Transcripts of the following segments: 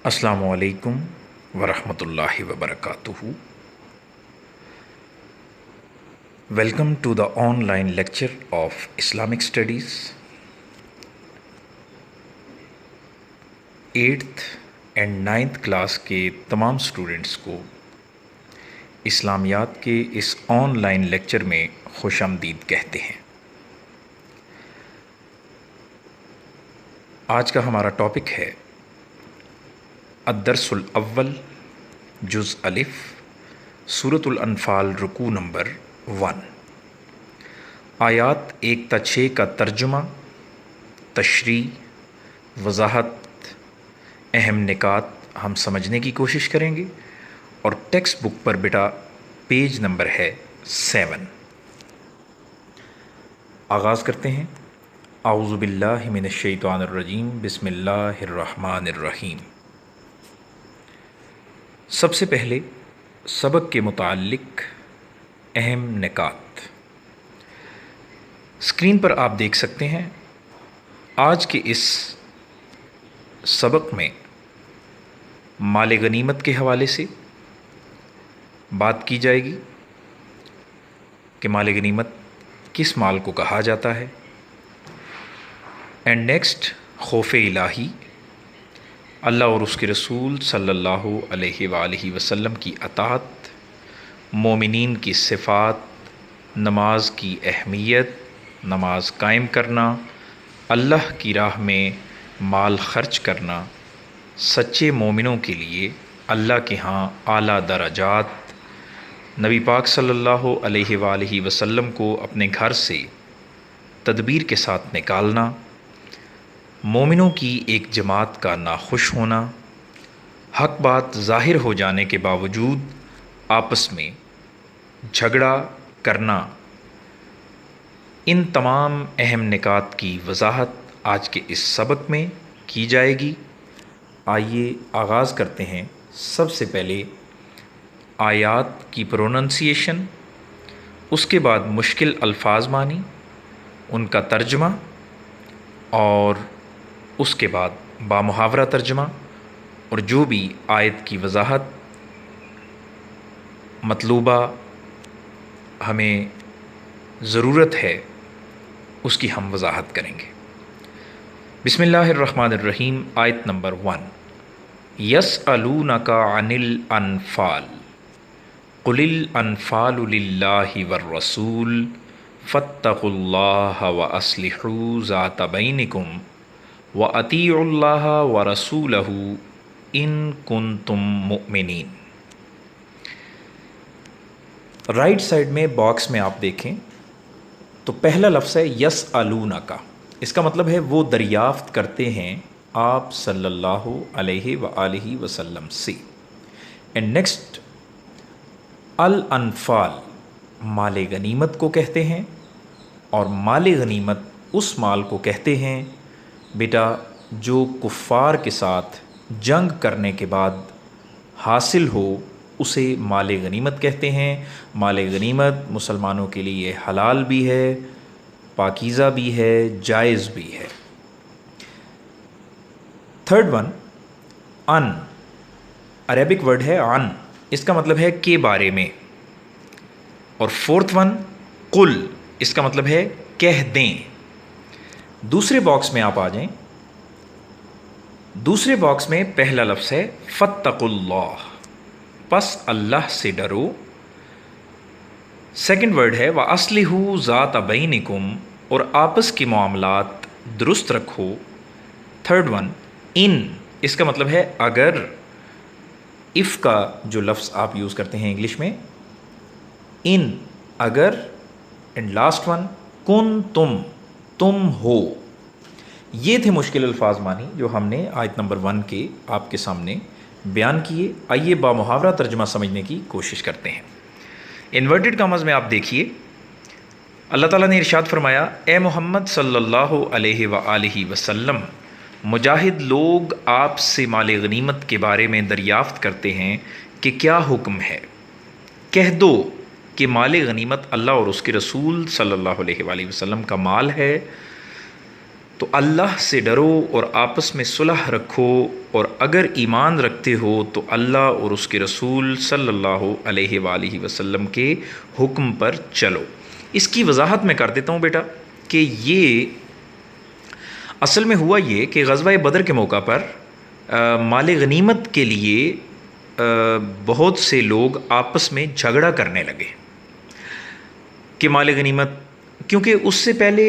السلام علیکم ورحمۃ اللہ وبرکاتہ. Welcome to the online lecture of Islamic studies. 8th and 9th class کے تمام اسٹوڈنٹس کو اسلامیات کے اس آن لائن لیکچر میں خوش آمدید کہتے ہیں. آج کا ہمارا ٹاپک ہے الدرس الاول جز الف سورۃ الانفال رکوع نمبر 1. آیات 1 تا 6 کا ترجمہ، تشریح، وضاحت، اہم نکات ہم سمجھنے کی کوشش کریں گے، اور ٹیکسٹ بک پر بیٹا پیج نمبر ہے 7. آغاز کرتے ہیں. اعوذ باللہ من الشیطان الرجیم، بسم اللہ الرحمن الرحیم. سب سے پہلے سبق کے متعلق اہم نکات اسکرین پر آپ دیکھ سکتے ہیں. آج کے اس سبق میں مال غنیمت کے حوالے سے بات کی جائے گی کہ مال غنیمت کس مال کو کہا جاتا ہے. اینڈ نیکسٹ خوف الہی، اللہ اور اس کے رسول صلی اللہ علیہ وآلہ وسلم کی اطاعت، مومنین کی صفات، نماز کی اہمیت، نماز قائم کرنا، اللہ کی راہ میں مال خرچ کرنا، سچے مومنوں کے لیے اللہ کے ہاں اعلیٰ درجات، نبی پاک صلی اللہ علیہ وآلہ وسلم کو اپنے گھر سے تدبیر کے ساتھ نکالنا، مومنوں کی ایک جماعت کا ناخوش ہونا، حق بات ظاہر ہو جانے کے باوجود آپس میں جھگڑا کرنا، ان تمام اہم نکات کی وضاحت آج کے اس سبق میں کی جائے گی. آئیے آغاز کرتے ہیں. سب سے پہلے آیات کی پروننسیشن، اس کے بعد مشکل الفاظ مانی، ان کا ترجمہ، اور اس کے بعد بامحاورہ ترجمہ، اور جو بھی آیت کی وضاحت مطلوبہ ہمیں ضرورت ہے اس کی ہم وضاحت کریں گے. بسم اللہ الرحمن الرحیم. آیت نمبر 1. یسألونک عن الانفال قل الانفال للہ والرسول فاتقوا اللہ واصلحوا ذات بینکم وَأَطِیعُوا اللَّهَ وَرَسُولَهُ إِن كُنتُم مُؤْمِنِین. رائٹ سائڈ میں باکس میں آپ دیکھیں تو پہلا لفظ ہے یسألونک. اس کا مطلب ہے وہ دریافت کرتے ہیں آپ صلی اللہ علیہ وآلہ وسلم سے. اینڈ نیکسٹ الانفال مال غنیمت کو کہتے ہیں، اور مال غنیمت اس مال کو کہتے ہیں بیٹا جو کفار کے ساتھ جنگ کرنے کے بعد حاصل ہو، اسے مال غنیمت کہتے ہیں. مال غنیمت مسلمانوں کے لیے حلال بھی ہے، پاکیزہ بھی ہے، جائز بھی ہے. تھرڈ ون ان، عربک ورڈ ہے ان، اس کا مطلب ہے کے بارے میں. اور فورتھ ون قل، اس کا مطلب ہے کہہ دیں. دوسرے باکس میں آپ آ جائیں. دوسرے باکس میں پہلا لفظ ہے فاتقوا اللہ، پس اللہ سے ڈرو. سیکنڈ ورڈ ہے وَأَصْلِحُوا ذَاتَ بَيْنِكُمْ، اور آپس کے معاملات درست رکھو. تھرڈ ون ان، اس کا مطلب ہے اگر. اف کا جو لفظ آپ یوز کرتے ہیں انگلش میں، ان اگر. اینڈ لاسٹ ون کن تم ہو. یہ تھے مشکل الفاظ مانی جو ہم نے آیت نمبر 1 کے آپ کے سامنے بیان کیے. آئیے بامحاورہ ترجمہ سمجھنے کی کوشش کرتے ہیں. انورٹڈ کامز میں آپ دیکھیے اللہ تعالیٰ نے ارشاد فرمایا، اے محمد صلی اللہ علیہ وآلہ وسلم، مجاہد لوگ آپ سے مال غنیمت کے بارے میں دریافت کرتے ہیں کہ کیا حکم ہے. کہہ دو کہ مال غنیمت اللہ اور اس کے رسول صلی اللہ علیہ وآلہ وسلم کا مال ہے. تو اللہ سے ڈرو اور آپس میں صلح رکھو، اور اگر ایمان رکھتے ہو تو اللہ اور اس کے رسول صلی اللہ علیہ وآلہ وسلم کے حکم پر چلو۔ اس کی وضاحت میں کر دیتا ہوں بیٹا کہ یہ اصل میں ہوا یہ کہ غزوہ بدر کے موقع پر مال غنیمت کے لیے بہت سے لوگ آپس میں جھگڑا کرنے لگے کہ مال غنیمت، کیونکہ اس سے پہلے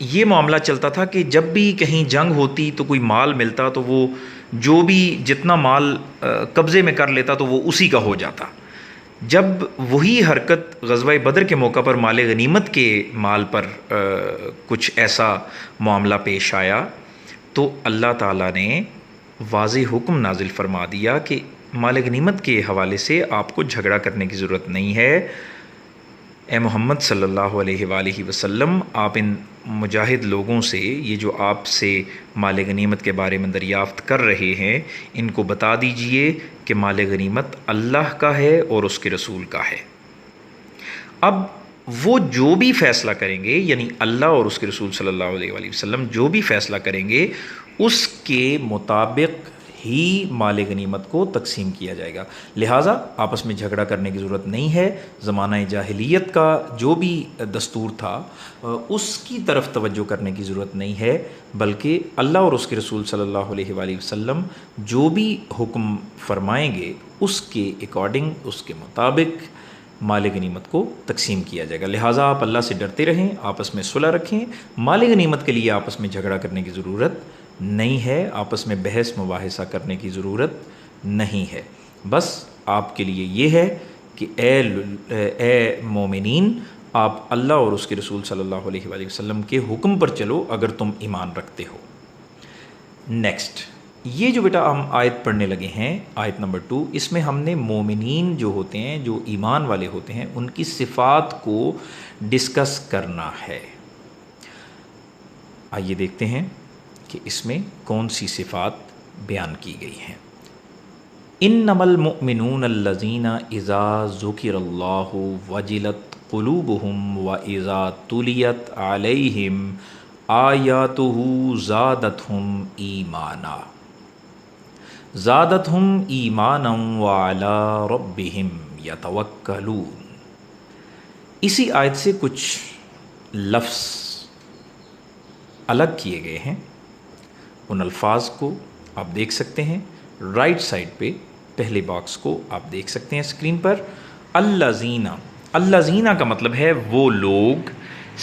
یہ معاملہ چلتا تھا کہ جب بھی کہیں جنگ ہوتی تو کوئی مال ملتا تو وہ جو بھی جتنا مال قبضے میں کر لیتا تو وہ اسی کا ہو جاتا۔ جب وہی حرکت غزوہ بدر کے موقع پر مال غنیمت کے مال پر کچھ ایسا معاملہ پیش آیا تو اللہ تعالیٰ نے واضح حکم نازل فرما دیا کہ مال غنیمت کے حوالے سے آپ کو جھگڑا کرنے کی ضرورت نہیں ہے۔ اے محمد صلی اللہ علیہ وآلہ وسلم، آپ ان مجاہد لوگوں سے یہ جو آپ سے مال غنیمت کے بارے میں دریافت کر رہے ہیں ان کو بتا دیجئے کہ مال غنیمت اللہ کا ہے اور اس کے رسول کا ہے۔ اب وہ جو بھی فیصلہ کریں گے، یعنی اللہ اور اس کے رسول صلی اللہ علیہ وآلہ وسلم جو بھی فیصلہ کریں گے اس کے مطابق ہی مال غنیمت کو تقسیم کیا جائے گا، لہٰذا آپس میں جھگڑا کرنے کی ضرورت نہیں ہے۔ زمانہ جاہلیت کا جو بھی دستور تھا اس کی طرف توجہ کرنے کی ضرورت نہیں ہے، بلکہ اللہ اور اس کے رسول صلی اللہ علیہ وآلہ وسلم جو بھی حکم فرمائیں گے اس کے اکارڈنگ، اس کے مطابق مال غنیمت کو تقسیم کیا جائے گا۔ لہٰذا آپ اللہ سے ڈرتے رہیں، آپس میں صلح رکھیں، مال غنیمت کے لیے آپس میں جھگڑا کرنے کی ضرورت نہیں ہے، آپس میں بحث مباحثہ کرنے کی ضرورت نہیں ہے۔ بس آپ کے لیے یہ ہے کہ اے مومنین، آپ اللہ اور اس کے رسول صلی اللہ علیہ وآلہ وسلم کے حکم پر چلو اگر تم ایمان رکھتے ہو۔ نیکسٹ، یہ جو بیٹا ہم آیت پڑھنے لگے ہیں، آیت نمبر 2، اس میں ہم نے مومنین جو ہوتے ہیں، جو ایمان والے ہوتے ہیں، ان کی صفات کو ڈسکس کرنا ہے۔ آئیے دیکھتے ہیں کہ اس میں کون سی صفات بیان کی گئی ہیں۔ انما المؤمنون الذین اذا ذکر اللہ وجلت قلوبہم واذا تلیت علیہم آیاتہ زادتہم ایمانا وعلی ربہم یتوکلون۔ اسی آیت سے کچھ لفظ الگ کیے گئے ہیں، ان الفاظ کو آپ دیکھ سکتے ہیں رائٹ سائڈ پہ، پہلے باکس کو آپ دیکھ سکتے ہیں اسکرین پر۔ الذین، الذین کا مطلب ہے وہ لوگ،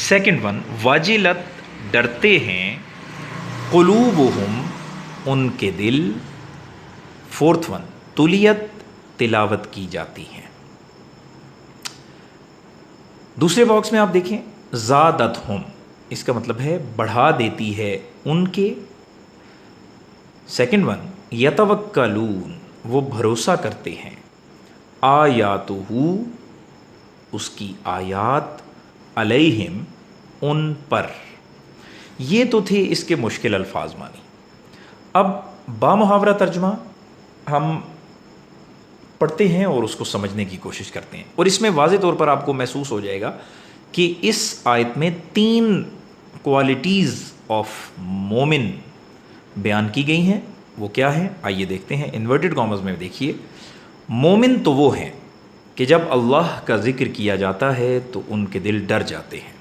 سیکنڈ ون وجلت ڈرتے ہیں، قلوبہم ان کے دل، فورتھ ون تلیت تلاوت کی جاتی ہیں۔ دوسرے باکس میں آپ دیکھیں زادتہم، اس کا مطلب ہے بڑھا دیتی ہے ان کے۔ سیکنڈ ون یتوکلون، وہ بھروسہ کرتے ہیں، آیاتہ، اس کی آیات، علیہم، ان پر۔ یہ تو تھے اس کے مشکل الفاظ مانی۔ اب بامحاورہ ترجمہ ہم پڑھتے ہیں اور اس کو سمجھنے کی کوشش کرتے ہیں، اور اس میں واضح طور پر آپ کو محسوس ہو جائے گا کہ اس آیت میں 3 کوالٹیز آف مومن بیان کی گئی ہیں۔ وہ کیا ہیں؟ آئیے دیکھتے ہیں۔ انورٹڈ کامز میں دیکھیے، مومن تو وہ ہیں کہ جب اللہ کا ذکر کیا جاتا ہے تو ان کے دل ڈر جاتے ہیں،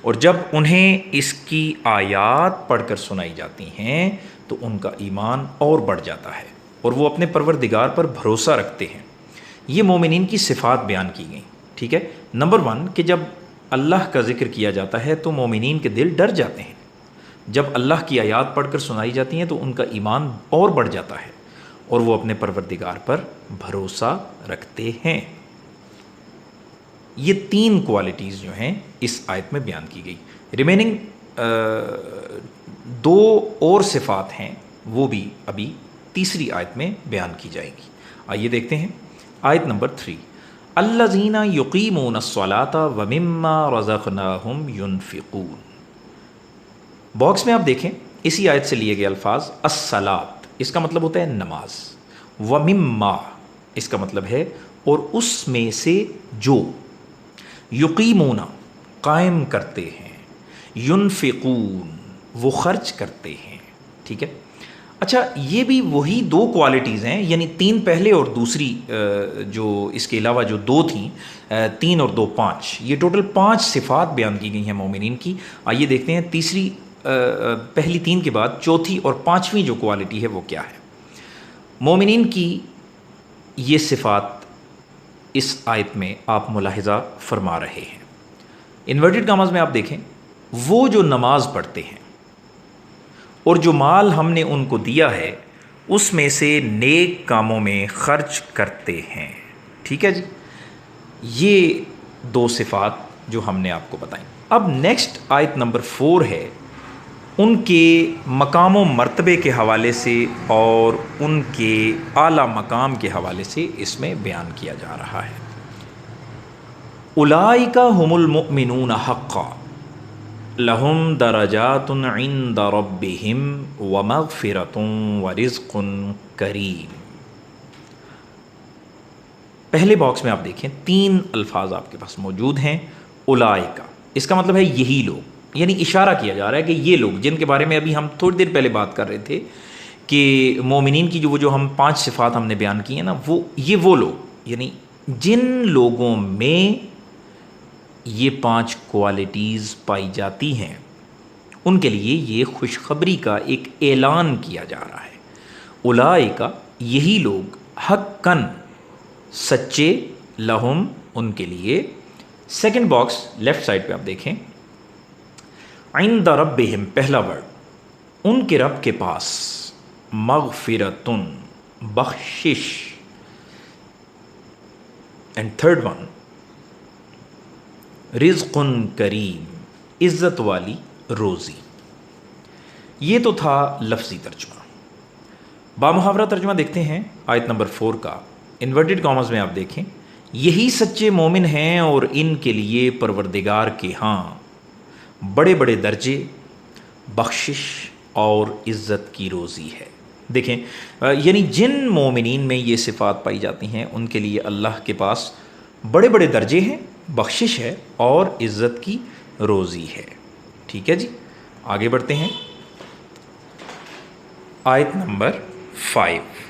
اور جب انہیں اس کی آیات پڑھ کر سنائی جاتی ہیں تو ان کا ایمان اور بڑھ جاتا ہے اور وہ اپنے پروردگار پر بھروسہ رکھتے ہیں۔ یہ مومنین کی صفات بیان کی گئیں، ٹھیک ہے۔ نمبر 1 کہ جب اللہ کا ذکر کیا جاتا ہے تو مومنین کے دل ڈر جاتے ہیں، جب اللہ کی آیات پڑھ کر سنائی جاتی ہیں تو ان کا ایمان اور بڑھ جاتا ہے اور وہ اپنے پروردگار پر بھروسہ رکھتے ہیں۔ یہ 3 کوالٹیز جو ہیں اس آیت میں بیان کی گئی۔ ریمیننگ 2 اور صفات ہیں، وہ بھی ابھی تیسری آیت میں بیان کی جائیں گی۔ آئیے دیکھتے ہیں آیت نمبر 3، الذین یقیمون الصلاۃ ومما رزقناہم ینفقون۔ باکس میں آپ دیکھیں اسی آیت سے لیے گئے الفاظ، الصلاۃ اس کا مطلب ہوتا ہے نماز، ومما اس کا مطلب ہے اور اس میں سے جو، یقیمون قائم کرتے ہیں، ينفقون وہ خرچ کرتے ہیں. ٹھیک ہے. اچھا یہ بھی وہی دو کوالٹیز ہیں، یعنی تین پہلے اور دوسری جو اس کے علاوہ جو دو تھیں، 3 اور 2 5، یہ ٹوٹل 5 صفات بیان کی گئی ہیں مومنین کی. آئیے دیکھتے ہیں تیسری پہلی 3 کے بعد چوتھی اور 5ویں جو کوالٹی ہے وہ کیا ہے. مومنین کی یہ صفات اس آیت میں آپ ملاحظہ فرما رہے ہیں. انورٹڈ کاماز میں آپ دیکھیں، وہ جو نماز پڑھتے ہیں اور جو مال ہم نے ان کو دیا ہے اس میں سے نیک کاموں میں خرچ کرتے ہیں. ٹھیک ہے جی، یہ 2 صفات جو ہم نے آپ کو بتائیں. اب نیکسٹ آیت نمبر 4 ہے، ان کے مقام و مرتبے کے حوالے سے اور ان کے اعلیٰ مقام کے حوالے سے اس میں بیان کیا جا رہا ہے. اولئک هم المؤمنون حقا لہم درجات عند ربہم ومغفرۃ ورزق کریم. پہلے باکس میں آپ دیکھیں 3 الفاظ آپ کے پاس موجود ہیں. اولئک اس کا مطلب ہے یہی لوگ، یعنی اشارہ کیا جا رہا ہے کہ یہ لوگ جن کے بارے میں ابھی ہم تھوڑی دیر پہلے بات کر رہے تھے کہ مومنین کی جو ہم 5 صفات ہم نے بیان کی ہیں نا، وہ لوگ، یعنی جن لوگوں میں یہ 5 کوالٹیز پائی جاتی ہیں ان کے لیے یہ خوشخبری کا ایک اعلان کیا جا رہا ہے. اولئک یہی لوگ، حقاً سچے، لہم ان کے لیے. سیکنڈ باکس لیفٹ سائڈ پہ آپ دیکھیں، عند ربہم پہلا ورڈ، ان کے رب کے پاس، مغفرتن بخشش، اینڈ تھرڈ ون رزق کریم عزت والی روزی. یہ تو تھا لفظی ترجمہ. بامحاورہ ترجمہ دیکھتے ہیں آیت نمبر 4 کا. انورٹڈ کامز میں آپ دیکھیں، یہی سچے مومن ہیں اور ان کے لیے پروردگار کے ہاں بڑے بڑے درجے، بخشش اور عزت کی روزی ہے. دیکھیں یعنی جن مومنین میں یہ صفات پائی جاتی ہیں ان کے لیے اللہ کے پاس بڑے بڑے درجے ہیں، بخشش ہے اور عزت کی روزی ہے. ٹھیک ہے جی، آگے بڑھتے ہیں. آیت نمبر 5،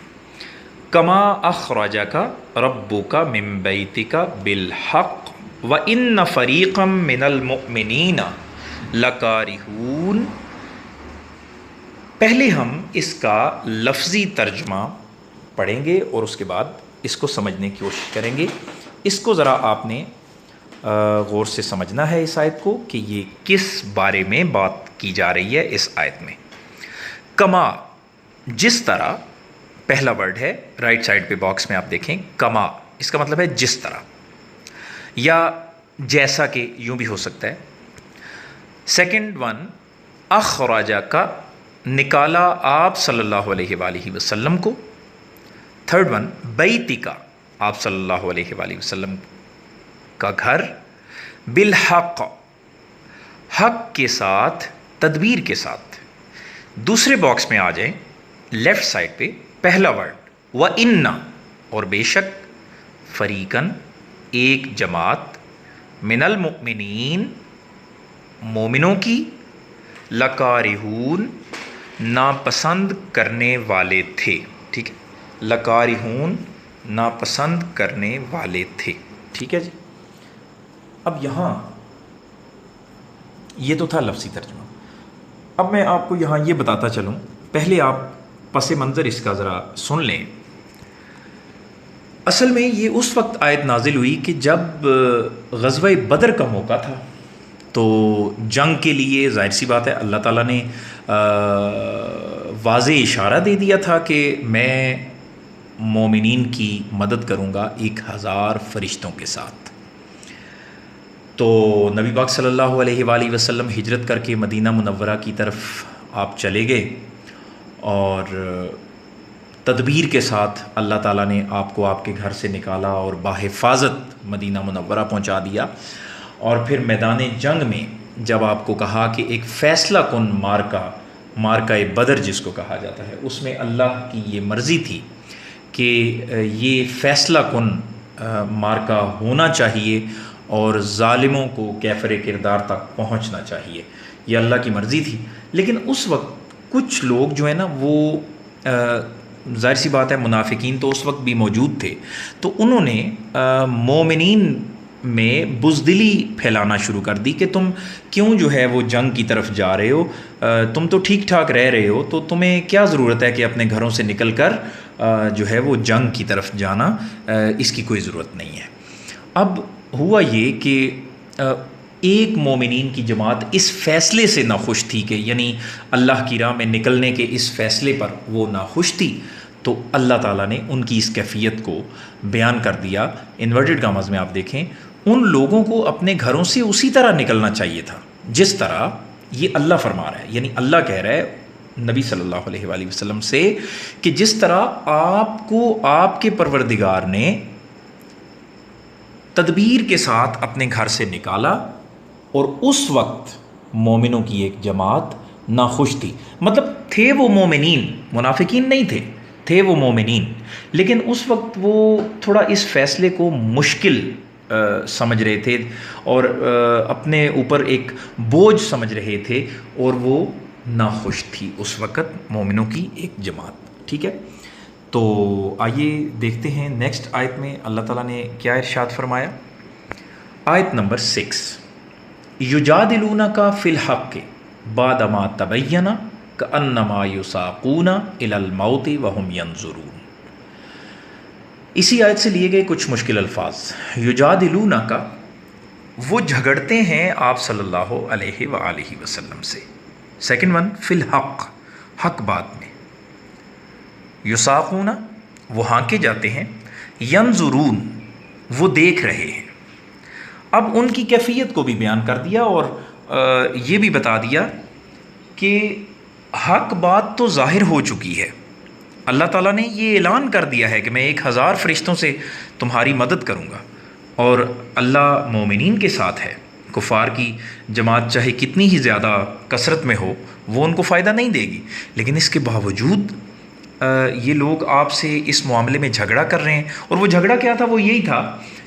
کما اخرجک ربک من بیتک بالحق وان فریقا من المؤمنین لکارہون. پہلے ہم اس کا لفظی ترجمہ پڑھیں گے اور اس کے بعد اس کو سمجھنے کی کوشش کریں گے. اس کو ذرا آپ نے غور سے سمجھنا ہے اس آیت کو کہ یہ کس بارے میں بات کی جا رہی ہے اس آیت میں. کما جس طرح پہلا ورڈ ہے، رائٹ سائڈ پہ باکس میں آپ دیکھیں، کما اس کا مطلب ہے جس طرح یا جیسا کہ، یوں بھی ہو سکتا ہے. سیکنڈ ون اخراجہ کا، نکالا آپ صلی اللہ علیہ وآلہ وسلم کو. تھرڈ ون بیتی کا، آپ صلی اللہ علیہ وآلہ وسلم کا گھر، بالحق حق کے ساتھ، تدبیر کے ساتھ. دوسرے باکس میں آ جائیں لیفٹ سائڈ پہ، پہلا ورڈ وَإِنَّ اور بے شک، فریقاً ایک جماعت، من المؤمنین مومنوں کی، لکارہون ناپسند کرنے والے تھے. ٹھیک ہے، لکارہون ناپسند کرنے والے تھے. ٹھیک ہے جی. اب یہاں یہ تو تھا لفظی ترجمہ. اب میں آپ کو یہاں یہ بتاتا چلوں، پہلے آپ پس منظر اس کا ذرا سن لیں. اصل میں یہ اس وقت آیت نازل ہوئی کہ جب غزوہ بدر کا موقع تھا، تو جنگ کے لیے ظاہر سی بات ہے اللہ تعالیٰ نے واضح اشارہ دے دیا تھا کہ میں مومنین کی مدد کروں گا 1000 فرشتوں کے ساتھ. تو نبی پاک صلی اللہ علیہ وآلہ وسلم ہجرت کر کے مدینہ منورہ کی طرف آپ چلے گئے اور تدبیر کے ساتھ اللہ تعالیٰ نے آپ کو آپ کے گھر سے نکالا اور بحفاظت مدینہ منورہ پہنچا دیا. اور پھر میدان جنگ میں جب آپ کو کہا کہ ایک فیصلہ کن مارکہ بدر جس کو کہا جاتا ہے، اس میں اللہ کی یہ مرضی تھی کہ یہ فیصلہ کن مارکہ ہونا چاہیے اور ظالموں کو کیفر کردار تک پہنچنا چاہیے. یہ اللہ کی مرضی تھی. لیکن اس وقت کچھ لوگ جو ہے نا وہ ظاہر سی بات ہے منافقین تو اس وقت بھی موجود تھے, تو انہوں نے مومنین میں بزدلی پھیلانا شروع کر دی کہ تم کیوں جو ہے وہ جنگ کی طرف جا رہے ہو, تم تو ٹھیک ٹھاک رہ رہے ہو, تو تمہیں کیا ضرورت ہے کہ اپنے گھروں سے نکل کر جو ہے وہ جنگ کی طرف جانا, اس کی کوئی ضرورت نہیں ہے. اب ہوا یہ کہ ایک مومنین کی جماعت اس فیصلے سے ناخوش تھی کہ یعنی اللہ کی راہ میں نکلنے کے اس فیصلے پر وہ ناخوش تھی, تو اللہ تعالیٰ نے ان کی اس کیفیت کو بیان کر دیا. انورٹڈ کامز میں آپ دیکھیں, ان لوگوں کو اپنے گھروں سے اسی طرح نکلنا چاہیے تھا جس طرح یہ اللہ فرما رہا ہے. یعنی اللہ کہہ رہا ہے نبی صلی اللہ علیہ وآلہ وسلم سے کہ جس طرح آپ کو آپ کے پروردگار نے تدبیر کے ساتھ اپنے گھر سے نکالا, اور اس وقت مومنوں کی ایک جماعت ناخوش تھی. مطلب تھے وہ مومنین, منافقین نہیں تھے, تھے وہ مومنین, لیکن اس وقت وہ تھوڑا اس فیصلے کو مشکل سمجھ رہے تھے اور اپنے اوپر ایک بوجھ سمجھ رہے تھے, اور وہ ناخوش تھی اس وقت مومنوں کی ایک جماعت. ٹھیک ہے, تو آئیے دیکھتے ہیں نیکسٹ آیت میں اللہ تعالیٰ نے کیا ارشاد فرمایا. آیت نمبر 6, یجادلونک فی الحق بعد ما تبین کأنما یساقون الی الموت وہم ینظرون. اسی آیت سے لیے گئے کچھ مشکل الفاظ. یجادلونک, وہ جھگڑتے ہیں آپ صلی اللہ علیہ وآلہ وسلم سے. سیکنڈ ون, فی الحق, حق بات میں. یساقون, وہ ہانکے جاتے ہیں. ینظرون, وہ دیکھ رہے ہیں. اب ان کی کیفیت کو بھی بیان کر دیا اور یہ بھی بتا دیا کہ حق بات تو ظاہر ہو چکی ہے. اللہ تعالیٰ نے یہ اعلان کر دیا ہے کہ میں 1000 فرشتوں سے تمہاری مدد کروں گا, اور اللہ مومنین کے ساتھ ہے. کفار کی جماعت چاہے کتنی ہی زیادہ کثرت میں ہو وہ ان کو فائدہ نہیں دے گی, لیکن اس کے باوجود یہ لوگ آپ سے اس معاملے میں جھگڑا کر رہے ہیں. اور وہ جھگڑا کیا تھا, وہ یہی تھا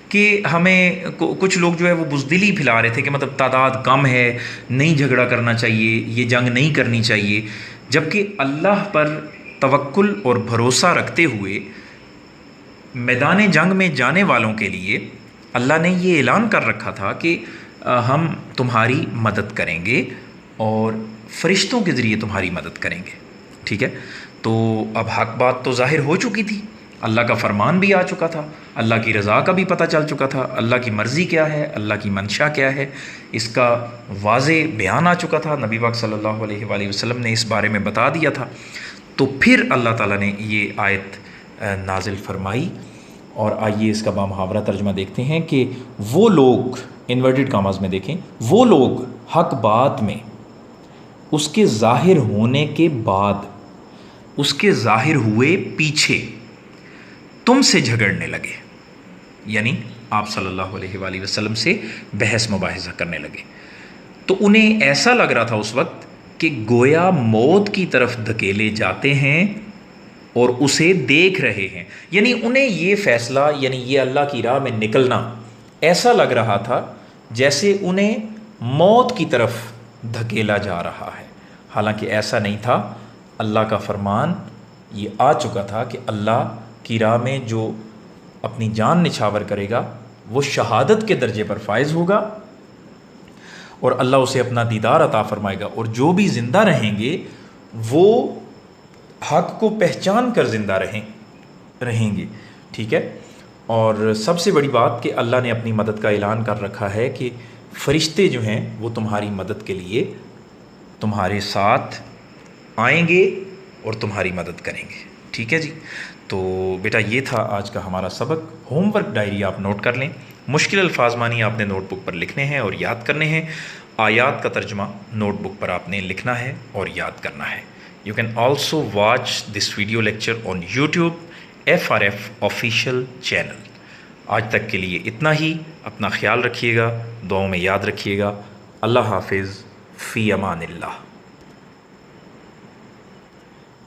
کہ ہمیں کچھ لوگ جو ہے وہ بزدلی پھیلا رہے تھے کہ مطلب تعداد کم ہے, نہیں جھگڑا کرنا چاہیے, یہ جنگ نہیں کرنی چاہیے. جبکہ اللہ پر توکل اور بھروسہ رکھتے ہوئے میدان جنگ میں جانے والوں کے لیے اللہ نے یہ اعلان کر رکھا تھا کہ ہم تمہاری مدد کریں گے اور فرشتوں کے ذریعے تمہاری مدد کریں گے. ٹھیک ہے, تو اب حق بات تو ظاہر ہو چکی تھی, اللہ کا فرمان بھی آ چکا تھا, اللہ کی رضا کا بھی پتہ چل چکا تھا, اللہ کی مرضی کیا ہے, اللہ کی منشا کیا ہے, اس کا واضح بیان آ چکا تھا. نبی پاک صلی اللہ علیہ وآلہ وسلم نے اس بارے میں بتا دیا تھا. تو پھر اللہ تعالیٰ نے یہ آیت نازل فرمائی. اور آئیے اس کا بامحاورہ ترجمہ دیکھتے ہیں کہ وہ لوگ, انورٹڈ کاماز میں دیکھیں, وہ لوگ حق بات میں اس کے ظاہر ہونے کے بعد, اس کے ظاہر ہوئے پیچھے تم سے جھگڑنے لگے. یعنی آپ صلی اللہ علیہ وآلہ وسلم سے بحث مباحثہ کرنے لگے. تو انہیں ایسا لگ رہا تھا اس وقت کہ گویا موت کی طرف دھکیلے جاتے ہیں اور اسے دیکھ رہے ہیں. یعنی انہیں یہ فیصلہ, یعنی یہ اللہ کی راہ میں نکلنا ایسا لگ رہا تھا جیسے انہیں موت کی طرف دھکیلا جا رہا ہے. حالانکہ ایسا نہیں تھا. اللہ کا فرمان یہ آ چکا تھا کہ اللہ کی راہ میں جو اپنی جان نچھاور کرے گا وہ شہادت کے درجے پر فائز ہوگا, اور اللہ اسے اپنا دیدار عطا فرمائے گا. اور جو بھی زندہ رہیں گے وہ حق کو پہچان کر زندہ رہیں گے. ٹھیک ہے, اور سب سے بڑی بات کہ اللہ نے اپنی مدد کا اعلان کر رکھا ہے کہ فرشتے جو ہیں وہ تمہاری مدد کے لیے تمہارے ساتھ آئیں گے اور تمہاری مدد کریں گے. ٹھیک ہے جی, تو بیٹا یہ تھا آج کا ہمارا سبق. ہوم ورک ڈائری آپ نوٹ کر لیں. مشکل الفاظ معنی آپ نے نوٹ بک پر لکھنے ہیں اور یاد کرنے ہیں. آیات کا ترجمہ نوٹ بک پر آپ نے لکھنا ہے اور یاد کرنا ہے. You can also watch this video lecture on YouTube FRF official channel. آج تک کے لیے اتنا ہی. اپنا خیال رکھیے گا, دعاؤں میں یاد رکھیے گا. اللہ حافظ, فی امان اللہ.